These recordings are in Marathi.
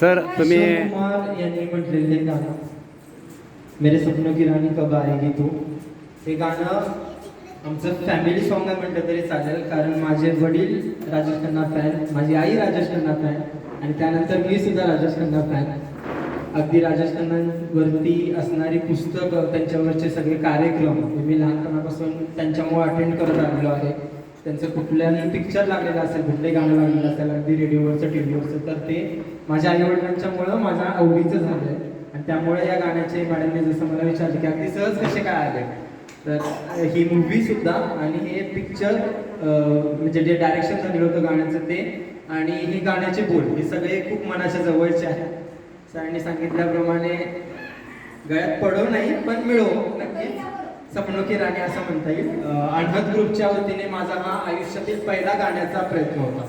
सर तुम्ही कुमार यांनी म्हटलेले हे गाणं मेरे सपनों की रानी कब आएगी तू, हे गाणं आमचं फॅमिली सॉन्ग आहे म्हटलं तरी चालेल, कारण माझे वडील राजेश खन्ना फॅन, माझी आई राजेश खन्ना फॅन आणि त्यानंतर मी सुद्धा राजेश खन्ना फॅन. अगदी राजेश खन्नांवरती असणारी पुस्तकं, त्यांच्यावरचे सगळे कार्यक्रम हे मी लहानपणापासून त्यांच्यामुळे अटेंड करत आलेलो आहे. त्यांचं कुठल्याही पिक्चर लागलेलं असेल, कुठलंही गाणं लागलेलं असेल, अगदी रेडिओवरचं टी व्हीवरचं, तर ते माझ्या आईवडिलांच्यामुळं माझ्या आवडीचं झालं आहे. आणि त्यामुळे या गाण्याचे मॅडमने जसं मला विचारलं की अगदी सहज कसे काय आले, तर ही मूवीसुद्धा आणि हे पिक्चर म्हणजे जे डायरेक्शन झालेलं होतं गाण्याचं ते आणि हे गाण्याचे बोल हे सगळे खूप मनाच्या जवळचे आहेत. सरांनी सांगितल्याप्रमाणे गळ्यात पडो नाही पण मिळो नक्कीच सपनों की राणी असं म्हणता येईल. अनहद ग्रुपच्या वतीने माझा हा आयुष्यातील पहिला गाण्याचा प्रयत्न होता.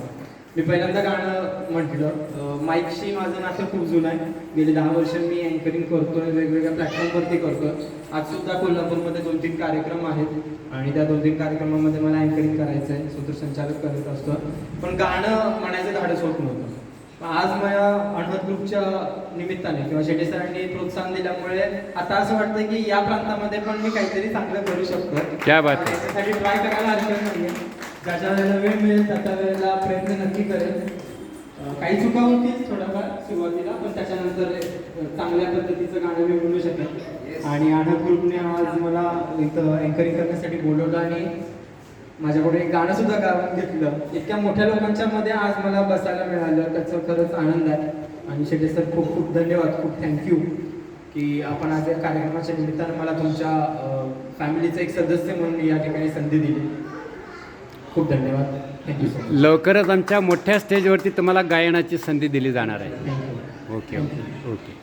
मी पहिल्यांदा गाणं म्हटलं. माईकशी माझं नातं खूप जुनं आहे. गेली 10 वर्ष मी अँकरिंग करतोय, वेगवेगळ्या प्लॅटफॉर्मवरती करतोय. आजसुद्धा कोल्हापूरमध्ये 2-3 कार्यक्रम आहेत आणि त्या 2-3 कार्यक्रमामध्ये मला अँकरिंग करायचं आहे, सूत्रसंचालक करत असतो. पण गाणं म्हणायचं धाडस होत नव्हतं. आज मला अनहद ग्रुपच्या निमित्ताने किंवा शेटे सरांनी प्रोत्साहन दिल्यामुळे आता असं वाटतं की या प्रांतामध्ये पण मी काहीतरी चांगलं करू शकतो. क्या बात आहे. त्यासाठी ट्राय करायला हरकत नाहीये. ज्याच्या वेळेला वेळ मिळेल त्या वेळेला प्रयत्न नक्की करेल. काही चुका होतील थोडाफार सुरुवातीला, पण त्याच्यानंतर चांगल्या पद्धतीचं गाणं मी म्हणू शकेन. आणि अनहद ग्रुपने आज मला इथं अँकरिंग करण्यासाठी बोलवलं आणि माझ्याकडे एक गाणं सुद्धा गाऊन घेतलं. इतक्या मोठ्या लोकांच्या मध्ये आज मला बसायला मिळालं, त्याचा खरंच आनंद आहे. आणि शेटे सर खूप खूप धन्यवाद, खूप थँक्यू की आपण आज या कार्यक्रमाच्या निमित्तानं मला तुमच्या फॅमिलीचं एक सदस्य म्हणून या ठिकाणी संधी दिली. खूप धन्यवाद, थँक्यू सो मच. लवकरच आमच्या मोठ्या स्टेजवरती तुम्हाला गायनाची संधी दिली जाणार आहे. थँक्यू. Okay okay okay.